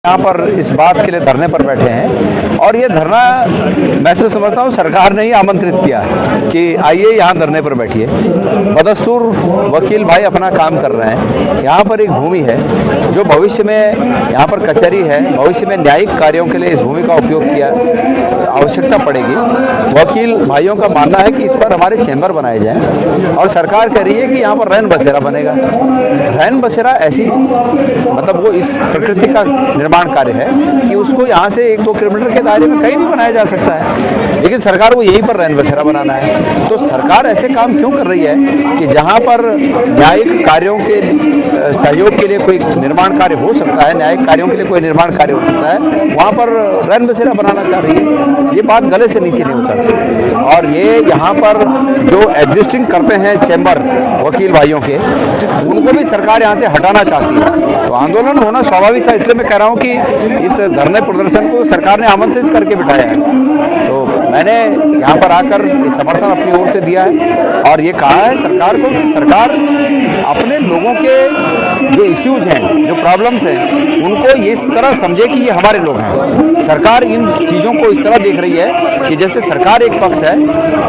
यहाँ पर इस बात के लिए धरने पर बैठे हैं और ये धरना मैं तो समझता हूँ सरकार ने ही आमंत्रित किया है कि आइए यहाँ धरने पर बैठिए। बदस्तूर वकील भाई अपना काम कर रहे हैं। यहाँ पर एक भूमि है जो भविष्य में यहाँ पर कचहरी है, भविष्य में न्यायिक कार्यों के लिए इस भूमि का उपयोग किया आवश्यकता पड़ेगी। वकील भाइयों का मानना है कि इस पर हमारे चैम्बर बनाए जाएं और सरकार कह रही है कि यहाँ पर रैन बसेरा बनेगा। रैन बसेरा ऐसी मतलब वो इस प्रकृति का निर्माण कार्य है कि उसको यहाँ से 1-2 किलोमीटर के दायरे में कहीं भी बनाया जा सकता है, लेकिन सरकार को यहीं पर रैन बसेरा बनाना है। तो सरकार ऐसे काम क्यों कर रही है कि जहाँ पर न्यायिक कार्यों के सहयोग के लिए कोई निर्माण कार्य हो सकता है, न्यायिक कार्यों के लिए कोई निर्माण कार्य हो सकता है, वहाँ पर रैन बसेरा बनाना चाह रही है। ये बात गले से नीचे नहीं उतरती। और ये यहाँ पर जो एग्जिस्टिंग करते हैं चैम्बर वकील भाइयों के, उनको भी सरकार यहाँ से हटाना चाहती है। तो आंदोलन होना स्वाभाविक था, इसलिए मैं कह रहा हूँ कि इस धरने प्रदर्शन को सरकार ने आमंत्रित करके बिठाया है। तो मैंने यहाँ पर आकर समर्थन अपनी ओर से दिया है और ये कहा है सरकार को कि सरकार अपने लोगों के जो इश्यूज हैं, जो प्रॉब्लम्स हैं, उनको इस तरह समझे कि ये हमारे लोग हैं। सरकार इन चीज़ों को इस तरह देख रही है कि जैसे सरकार एक पक्ष है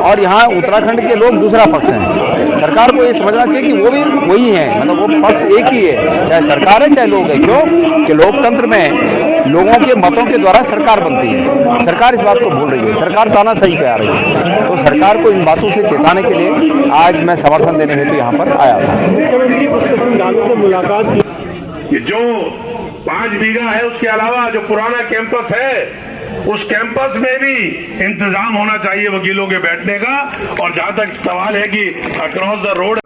और यहाँ उत्तराखंड के लोग दूसरा पक्ष हैं। सरकार को ये समझना चाहिए कि वो भी वही हैं, मतलब वो पक्ष एक ही है, चाहे सरकार है चाहे लोग है। क्यों कि लोकतंत्र में लोगों के मतों के द्वारा सरकार बनती है। सरकार इस बात को भूल रही है, सरकार तानाशाही पे आ रही है। तो सरकार को इन बातों से चेताने के लिए आज मैं समर्थन देने हेतु यहाँ पर आया था। मुख्यमंत्री पुष्कर सिंह धामी से मुलाकात की। जो 5 बीघा है उसके अलावा जो पुराना कैंपस है, उस कैंपस में भी इंतजाम होना चाहिए वकीलों के बैठने का। और जहां तक सवाल है कि अक्रॉस द रोड,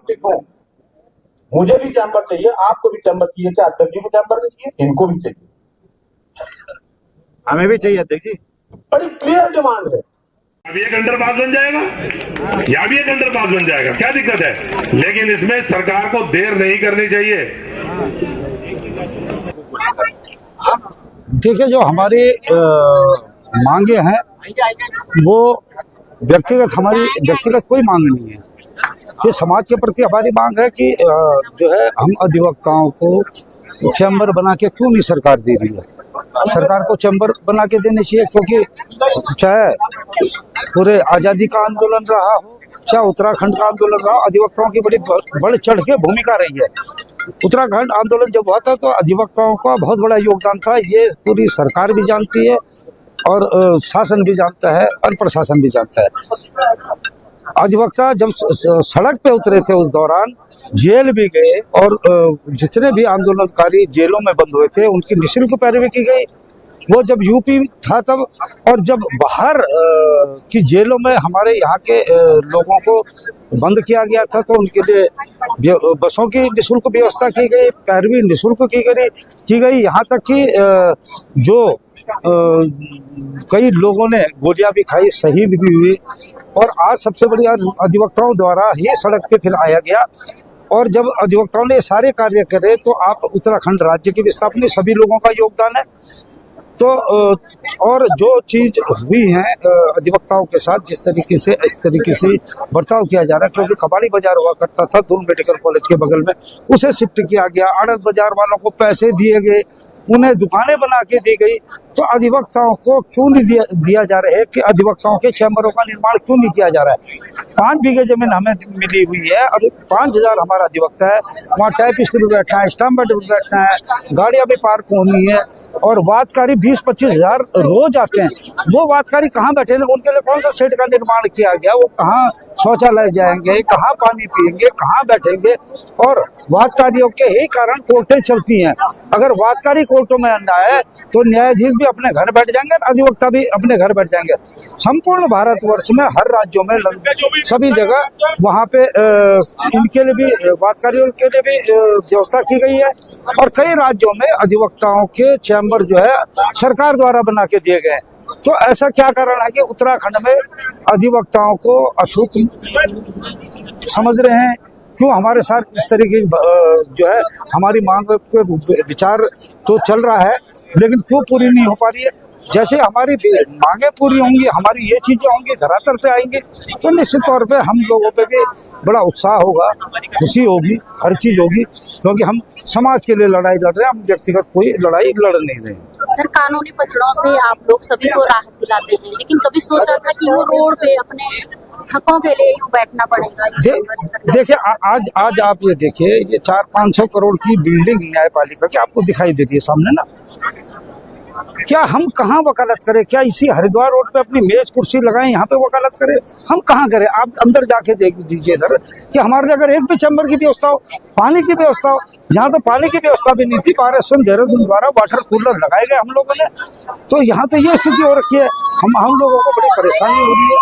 मुझे भी चैम्बर चाहिए, आपको भी चैम्बर चाहिए, क्या अध्यक्ष जी को चैम्बर नहीं चाहिए? इनको भी चाहिए, हमें भी चाहिए अध्यक्ष जी। बड़ी क्लियर डिमांड है। अभी एक अंडरपास बन जाएगा या भी एक अंडरपास बन जाएगा, क्या दिक्कत है? लेकिन इसमें सरकार को देर नहीं करनी चाहिए। देखिए, जो हमारी मांगे हैं वो व्यक्तिगत कोई मांग नहीं है। ये समाज के प्रति हमारी मांग है कि जो है हम अधिवक्ताओं को चैम्बर बना के क्यों नहीं सरकार दे रही है। सरकार को चैम्बर बना के देने चाहिए, क्योंकि चाहे पूरे आज़ादी का आंदोलन रहा हो, चाहे उत्तराखंड का आंदोलन रहा, अधिवक्ताओं की बड़ी बढ़ चढ़ के भूमिका रही है। उत्तराखंड आंदोलन जब हुआ था तो अधिवक्ताओं का बहुत बड़ा योगदान था। ये पूरी सरकार भी जानती है और शासन भी जानता है और प्रशासन भी जानता है। अधिवक्ता जब सड़क पे उतरे थे उस दौरान जेल भी गए और जितने भी आंदोलनकारी जेलों में बंद हुए थे उनकी निःशुल्क पैरवी की गई। वो जब यूपी था तब, और जब बाहर की जेलों में हमारे यहाँ के लोगों को बंद किया गया था तो उनके लिए बसों की निःशुल्क व्यवस्था की गई, पैरवी निःशुल्क की गई। यहाँ तक कि जो कई लोगों ने गोलियां भी खाई, शहीद भी हुई। और आज सबसे बड़ी अधिवक्ताओं द्वारा ही सड़क पे फिर आया गया। और जब अधिवक्ताओं ने सारे कार्य करे तो आप उत्तराखंड राज्य की विस्थापना, सभी लोगों का योगदान है। तो और जो चीज हुई है अधिवक्ताओं के साथ, जिस तरीके से इस तरीके से बर्ताव किया जा रहा है, क्योंकि कबाड़ी बाजार हुआ करता था दून मेडिकल कॉलेज के बगल में, उसे शिफ्ट किया गया। आड़त बाजार वालों को पैसे दिए गए, उन्हें दुकानें बना के दी गई। तो अधिवक्ताओं को क्यों नहीं दिया जा रहा है कि अधिवक्ताओं के चैम्बरों का निर्माण क्यों नहीं किया जा रहा है? 5 बीघे जमीन हमें मिली हुई है और 5000 हमारा अधिवक्ता है। वहाँ टाइपिस्ट भी बैठना है, स्टाम्प भी बैठना है, गाड़ियाँ भी पार्क होनी है और वादकारी 20-25 हजार रोज आते हैं। वो वादकारी कहाँ बैठे हैं? उनके लिए कौन सा शेड का निर्माण किया गया? वो कहाँ शौचालय जाएंगे, कहाँ पानी पियेंगे, कहाँ बैठेंगे? और वादकारियों के ही कारण कोर्टें चलती हैं। अगर वादकारी कोर्टों में न आए तो न्यायाधीश भी अपने घर बैठ जाएंगे, अधिवक्ता भी अपने घर बैठ जाएंगे। संपूर्ण भारतवर्ष में हर राज्यों में सभी जगह वहाँ पे इनके लिए भी, वादकारियों के लिए भी व्यवस्था की गई है। और कई राज्यों में अधिवक्ताओं के चैम्बर जो है सरकार द्वारा बना के दिए गए। तो ऐसा क्या कारण है कि उत्तराखंड में अधिवक्ताओं को अछूत समझ रहे हैं? क्यों हमारे साथ इस तरीके जो है हमारी मांग पे विचार तो चल रहा है, लेकिन क्यों पूरी नहीं हो पा रही है? जैसे हमारी मांगे पूरी होंगी, हमारी ये चीजें होंगी, धरातल पे आएंगी, तो निश्चित तौर पे हम लोगों पे भी बड़ा उत्साह होगा, खुशी होगी, हर चीज होगी, क्योंकि हम समाज के लिए लड़ाई लड़ रहे हैं, हम व्यक्तिगत कोई लड़ाई लड़ नहीं रहे हैं। सर, कानूनी पचड़ों से आप लोग सभी को राहत दिलाते हैं, लेकिन कभी सोचा था कि वो रोड पे अपने हकों के लिए यूँ बैठना पड़ेगा? देखिए, आज आप ये देखिए, ये 400-500 करोड़ की बिल्डिंग न्यायपालिका की आपको दिखाई देती है सामने ना। क्या हम कहाँ वकालत करें? क्या इसी हरिद्वार रोड पे अपनी मेज कुर्सी लगाएं, यहाँ पे वकालत करें? हम कहाँ करें? आप अंदर जाके देख दीजिए इधर कि हमारे अगर एक भी चैम्बर की व्यवस्था हो, पानी की व्यवस्था हो, यहाँ तो पानी की व्यवस्था भी नहीं थी। पारेश्वर देहरादून द्वारा वाटर कूलर लगाए गए हम लोगों ने, तो यहाँ पे ये स्थिति हो रखी है। हम लोगों को बड़ी परेशानी हो रही है,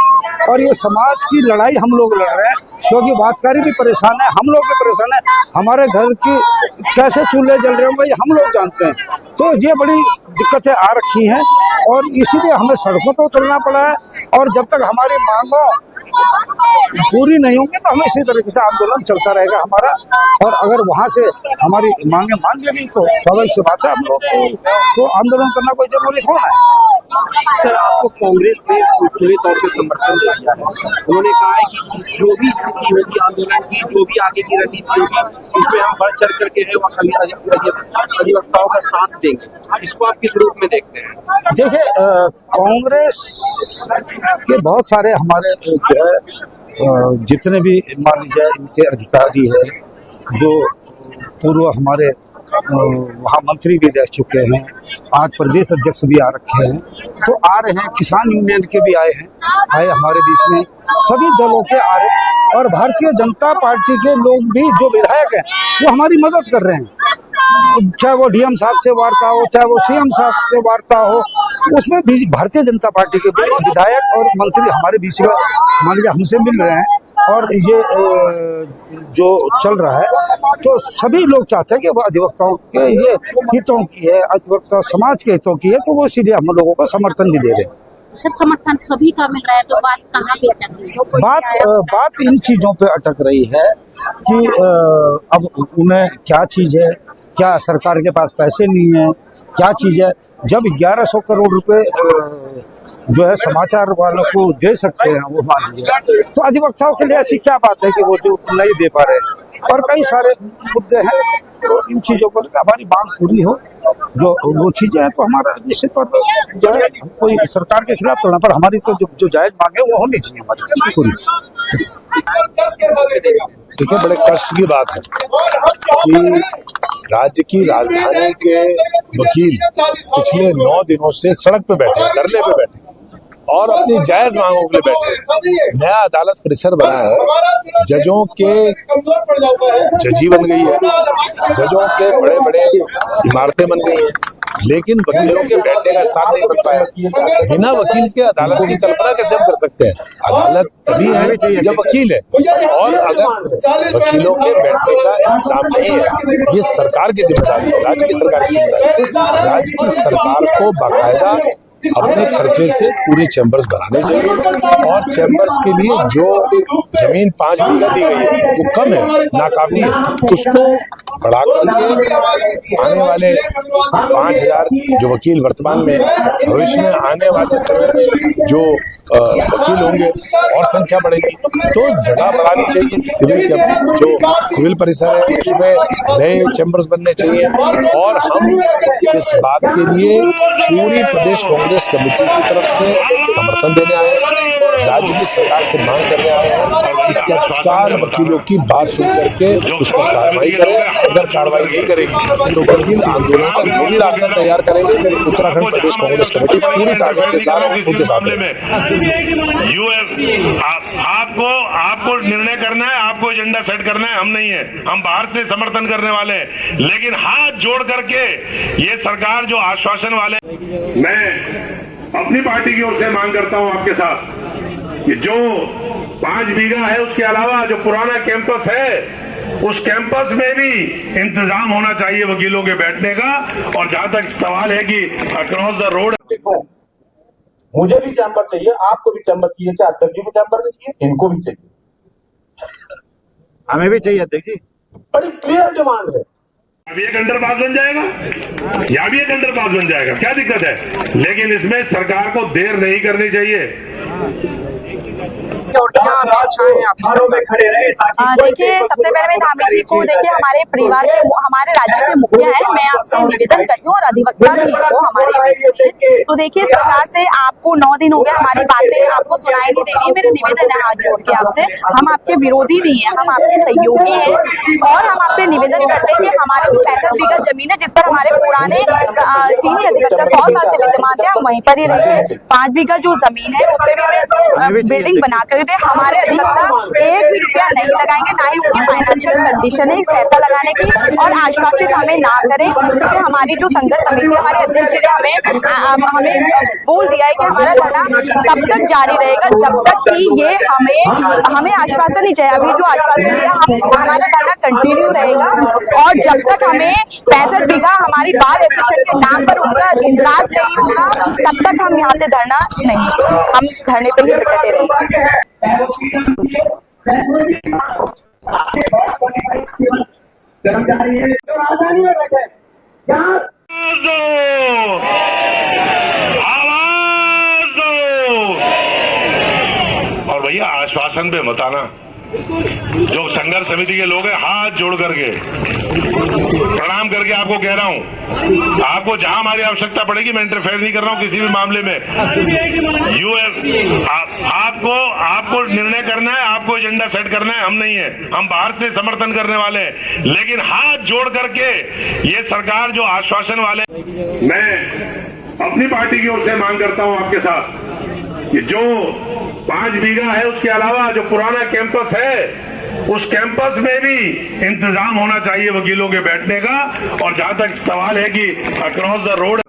और ये समाज की लड़ाई हम लोग लड़ रहे हैं, क्योंकि वादकारी भी परेशान है, हम लोग भी परेशान है। हमारे घर की कैसे चूल्हे जल रहे होंगे ये हम लोग जानते हैं। तो ये बड़ी दिक्कतें आ रखी हैं, और इसीलिए हमें सड़कों पर उतरना पड़ा है। और जब तक हमारी मांगों पूरी नहीं होंगी तो हमें इसी तरीके से आंदोलन चलता रहेगा हमारा। और अगर वहाँ से हमारी मांगे मान लेंगी तो स्वाभाविक सी बात है, हम लोग तो आंदोलन करना कोई जरूरी थोड़ा है। सर, आपको कांग्रेस ने खुले तौर पे समर्थन दिया है। उन्होंने कहा है कि जो भी स्थिति होगी आंदोलन की, जो भी आगे की रणनीति होगी, उसमें हम बढ़ चढ़ करके है अधिवक्ताओं का साथ देंगे। इसको आप किस रूप में देखते हैं? देखिए, कांग्रेस के बहुत सारे हमारे जो है जितने भी मान लीजिए इनके अधिकारी है, जो पूर्व हमारे वहाँ मंत्री भी रह चुके हैं, आज प्रदेश अध्यक्ष भी आ रखे हैं, तो आ रहे हैं, किसान यूनियन के भी आए हमारे बीच में, सभी दलों के आ रहे हैं। और भारतीय जनता पार्टी के लोग भी जो विधायक हैं वो हमारी मदद कर रहे हैं, चाहे वो डीएम साहब से वार्ता हो, चाहे वो सीएम साहब से वार्ता हो, उसमें भी भारतीय जनता पार्टी के विधायक और मंत्री हमारे बीच में मान लीजिए हमसे मिल रहे हैं। और ये जो चल रहा है तो सभी लोग चाहते हैं कि वो अधिवक्ताओं के ये हितों की है, अधिवक्ता समाज के हितों की है, तो वो सीधे हम लोगों को समर्थन भी दे रहे हैं। सर, समर्थन सभी का मिल रहा है, तो बात कहाँ पे अटक रही है? बात इन चीजों पे अटक रही है कि अब उन्हें क्या चीज है, क्या सरकार के पास पैसे नहीं है, क्या चीज है। जब 1100 करोड़ रुपए जो है समाचार वालों को दे सकते हैं वो मान लीजिए, तो अधिवक्ताओं के लिए ऐसी क्या बात है कि वो जो नहीं दे पा रहे। और कई सारे मुद्दे हैं, तो इन चीजों पर हमारी मांग पूरी हो, जो वो चीजें हैं, तो हमारा निश्चित तौर पर जो है कोई सरकार के खिलाफ चलना, पर हमारी तो जो जायज मांग है वो होनी चाहिए हमारी पूरी। देखिए, बड़े कष्ट की बात है कि राज्य की राजधानी के वकील पिछले 9 दिनों से सड़क पे बैठे, धरने पे बैठे और अपनी जायज मांगों के लिए बैठे। नया अदालत परिसर बना है, जजों के जजी बन गई है, जजों के बड़े बड़े इमारतें बन गई हैं, लेकिन वकीलों के बैठने का स्थान नहीं बन पाया। बिना वकील के अदालत की कल्पना कैसे हम कर सकते हैं? अदालत तभी है जब वकील है, और अगर वकीलों के बैठने का इंतजाम नहीं है, ये सरकार की जिम्मेदारी है, राज्य की सरकार की जिम्मेदारी है। राज्य की सरकार को बाकायदा अपने खर्चे से पूरे चैम्बर्स बनाने चाहिए, और चैम्बर्स के लिए जो जमीन 5 बीघा दी गई है वो कम है, नाकाफी है, उसको बढ़ा करके आने वाले 5000 जो वकील वर्तमान में, भविष्य में आने वाले समय में जो वकील होंगे और संख्या बढ़ेगी, तो जगह बढ़ानी चाहिए। जो सिविल परिसर है उसमें नए चैम्बर्स बनने चाहिए, और हम इस बात के लिए पूरी प्रदेश कांग्रेस कमेटी की तरफ से समर्थन देने आए हैं, राज्य की सरकार से मांग करने आए हैं कि तत्काल वकीलों की बात सुन करके उस पर कार्रवाई करें। अगर कार्रवाई नहीं करेगी तो वकील आंदोलन का जो भी रास्ता तैयार करेंगे, उत्तराखंड प्रदेश कांग्रेस कमेटी पूरी ताकत के साथ उनके साथ आपको निर्णय करना है, आपको एजेंडा सेट करना है, हम नहीं है, हम बाहर से समर्थन करने वाले हैं, लेकिन हाथ जोड़ करके ये सरकार जो आश्वासन वाले, मैं अपनी पार्टी की ओर से मांग करता हूं आपके साथ कि जो 5 बीघा है उसके अलावा जो पुराना कैंपस है, उस कैंपस में भी इंतजाम होना चाहिए वकीलों के बैठने का। और जहां तक सवाल है कि अक्रॉस द रोड, मुझे भी चैम्बर चाहिए, आपको भी चैम्बर चाहिए, क्या अध्यक्ष जी को चैम्बर नहीं चाहिए? इनको भी चाहिए, हमें भी चाहिए अध्यक्ष जी। बड़ी क्लियर डिमांड है अभी एक अंडरपास बन जाएगा या भी एक अंडरपास बन जाएगा, क्या दिक्कत है? लेकिन इसमें सरकार को देर नहीं करनी चाहिए। देखिए, सबसे पहले मैं धामी जी को देखिए हमारे परिवार के हमारे राज्य के मुखिया हैं, मैं आपसे निवेदन करती हूँ और अधिवक्ता भी हो हमारे तो देखिए, इस प्रकार से आपको 9 दिन हो गए हमारी बातें आपको सुनाई नहीं दे रही है। मेरा निवेदन है हाथ जोड़ के आपसे, हम आपके विरोधी नहीं है, हम आपके सहयोगी हैं और हम आपसे निवेदन करते हैं कि हमारी जो 65 बीघा जमीन है जिस पर हमारे पुराने सीनियर अधिवक्ता 100 साल से विद्यमान थे, हम वहीं पर ही रहेंगे। 5 बीघा जो जमीन है उस पर भी हमें बिल्डिंग बना कर दे। हमारे अधिवक्ता 1 भी रुपया नहीं लगाएंगे, ना ही उनकी फाइनेंशियल कंडीशन है पैसा लगाने की, और आश्वासित हमें ना करें क्योंकि हमारी जो संघर्ष समिति हमारे अध्यक्ष ने हमें बोल दिया है कि हमारा धरना तब तक जारी रहेगा जब तक कि ये हमें आश्वासन नहीं चाहिए। अभी जो आश्वासन दिया हमारा धरना कंटिन्यू रहेगा और जब तक हमें 65 बीघा हमारी बार एसोसिएशन के नाम पर उसका इंदराज नहीं होगा तब तक हम यहाँ से धरना नहीं, हम धरने पर ही डटे रहेंगे। और भैया आश्वासन पे मत आना। जो संघर्ष समिति के लोग हैं हाथ जोड़ करके प्रणाम करके आपको कह रहा हूं, आपको जहां हमारी आवश्यकता पड़ेगी, मैं इंटरफेयर नहीं कर रहा हूं किसी भी मामले में। आपको निर्णय करना है, आपको एजेंडा सेट करना है, हम नहीं है, हम बाहर से समर्थन करने वाले हैं। लेकिन हाथ जोड़ करके ये सरकार जो आश्वासन वाले, मैं अपनी पार्टी की ओर से मांग करता हूं आपके साथ कि जो 5 बीघा है उसके अलावा जो पुराना कैंपस है उस कैंपस में भी इंतजाम होना चाहिए वकीलों के बैठने का। और जहां तक सवाल है कि अक्रॉस द रोड,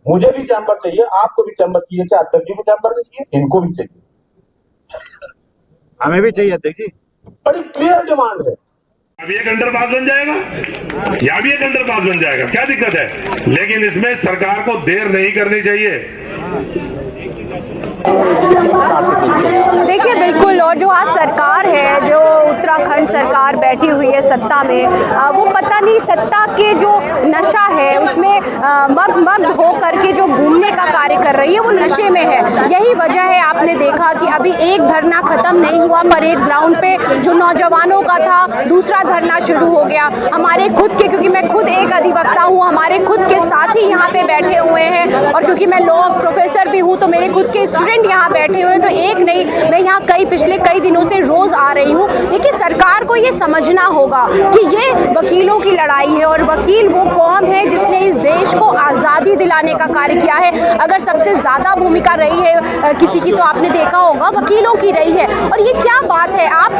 मुझे भी चैम्बर चाहिए, आपको भी चैम्बर चाहिए, क्या अध्यक्ष जी को चैम्बर नहीं चाहिए? इनको भी चाहिए, हमें भी चाहिए अध्यक्ष जी। बड़ी क्लियर डिमांड है। अभी एक अंडरपास बन जाएगा या भी एक अंडरपास बन जाएगा, क्या दिक्कत है? लेकिन इसमें सरकार को देर नहीं करनी चाहिए। देखिए बिल्कुल, और जो आज सरकार है, जो उत्तराखंड सरकार बैठी हुई है सत्ता में, वो पता नहीं सत्ता के जो नशा है उसमें मग्न हो करके जो घूमने का कार्य कर रही है वो नशे में है। यही वजह है, आपने देखा कि अभी एक धरना खत्म नहीं हुआ परेड ग्राउंड पे जो नौजवानों का था, दूसरा धरना शुरू हो गया। हमारे खुद के, क्योंकि मैं खुद एक अधिवक्ता हूँ, हमारे खुद के साथी यहाँ पे बैठे हुए हैं और क्योंकि मैं लॉ प्रोफेसर भी हूँ तो मेरे खुद के स्टूडेंट यहाँ बैठे हुए हैं, तो एक नहीं, मैं यहाँ पिछले कई दिनों से रोज आ रही हूँ। देखिए, सरकार को ये समझना होगा कि ये वकीलों की लड़ाई है और वकील वो कौम है जिसने इस देश को आज़ादी दिलाने का कार्य किया है। अगर सबसे ज़्यादा भूमिका रही है किसी की तो आपने देखा होगा वकीलों की रही है। और ये क्या बात है, आप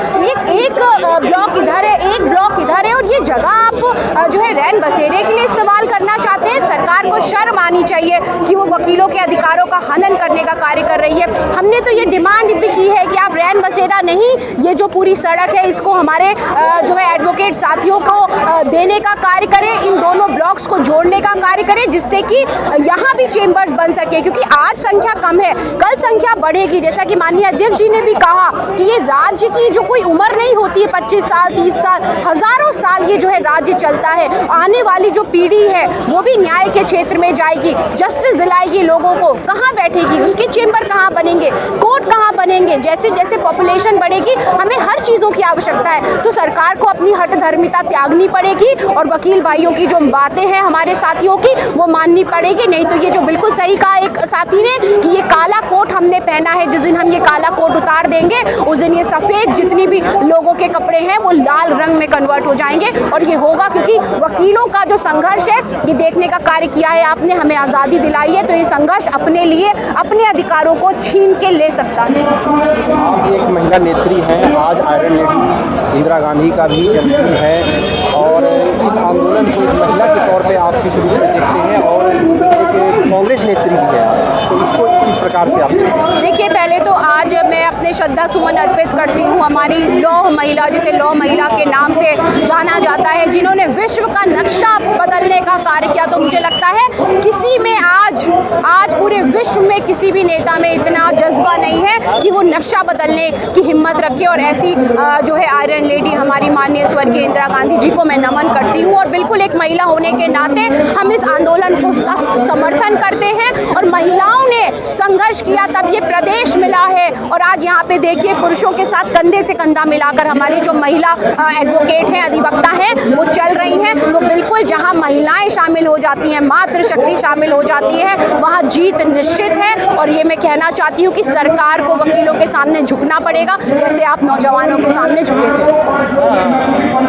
एक ब्लॉक इधर है, एक ब्लॉक इधर है और ये जगह आप जो है रैन बसेरे के लिए इस्तेमाल करना चाहते हैं। सरकार को शर्म आनी चाहिए कि वो वकीलों के अधिकारों का हनन करने का कार्य कर रही है। हमने तो ये डिमांड भी की है कि आप रैन बसेरा नहीं, ये जो पूरी सड़क है इसको हमारे जो है एडवोकेट साथियों को देने का कार्य करें, इन दोनों ब्लॉक्स को जोड़ने का कार्य करें जिससे कि यहाँ भी चेंबर्स बन सके, क्योंकि आज संख्या कम है, कल संख्या बढ़ेगी। जैसा कि माननीय अध्यक्ष जी ने भी कहा कि ये राज्य की जो कोई उम्र नहीं होती है, 25 साल 30 साल, हजारों साल ये जो है राज्य चलता है। आने वाली जो पीढ़ी है वो भी न्याय के क्षेत्र में जाएगी, जस्टिस दिलाएगी लोगों को। कहाँ बैठेगी, उसके चेंबर कहाँ बनेंगे, कोर्ट कहाँ बनेंगे? जैसे जैसे पॉपुलेशन बढ़ेगी हमें हर चीज़ों की आवश्यकता है, तो सरकार को अपनी हठधर्मिता त्यागनी पड़ेगी और वकील भाइयों की जो बातें हैं हमारे साथियों की वो माननी पड़ेगी। नहीं तो ये जो बिल्कुल सही कहा एक साथी ने कि ये काला कोट हमने पहना है, जिस दिन हम ये काला कोट उतार देंगे उस दिन ये सफ़ेद जितनी भी लोगों के कपड़े हैं वो लाल रंग में कन्वर्ट हो जाएंगे। और ये होगा क्योंकि वकीलों का जो संघर्ष है ये देखने का कार्य किया है आपने, हमें आज़ादी दिलाई है, तो ये संघर्ष अपने लिए अपने अधिकारों को छीन के ले सकता है। आप एक महिला नेत्री हैं, आज आयरन लेडी इंदिरा गांधी का भी जन्मदिन है और इस आंदोलन को एक महिला के तौर पे आप किस रूप में देखते हैं और एक कांग्रेस नेत्री भी है, तो इसको किस प्रकार से आप देखते हैं? देखिए, पहले तो आज मैं अपने श्रद्धा सुमन अर्पित करती हूँ हमारी लौह महिला, जिसे लौह महिला के नाम से जाना जाता है, जिन्होंने विश्व का नक्शा बदलने का कार्य किया। तो मुझे लगता है किसी में आज पूरे विश्व में किसी भी नेता में इतना जज्बा नहीं है कि वो नक्शा बदलने की हिम्मत रखे। और ऐसी जो है आयरन लेडी हमारी माननीय स्वर्गीय इंदिरा गांधी जी को मैं नमन करती हूँ। और बिल्कुल एक महिला होने के नाते हम इस आंदोलन को उसका समर्थन करते हैं और महिलाओं ने संघर्ष किया तब ये प्रदेश मिला है। और आज यहाँ पे देखिए पुरुषों के साथ कंधे से कंधा मिलाकर हमारी जो महिला एडवोकेट हैं, अधिवक्ता हैं, वो चल रही हैं। तो बिल्कुल जहाँ महिलाएं शामिल हो जाती हैं, मातृशक्ति शामिल हो जाती है, वहाँ जीत निश्चित है। और ये मैं कहना चाहती हूँ कि सरकार को वकीलों के सामने झुकना पड़ेगा जैसे आप नौजवानों के सामने झुके थे।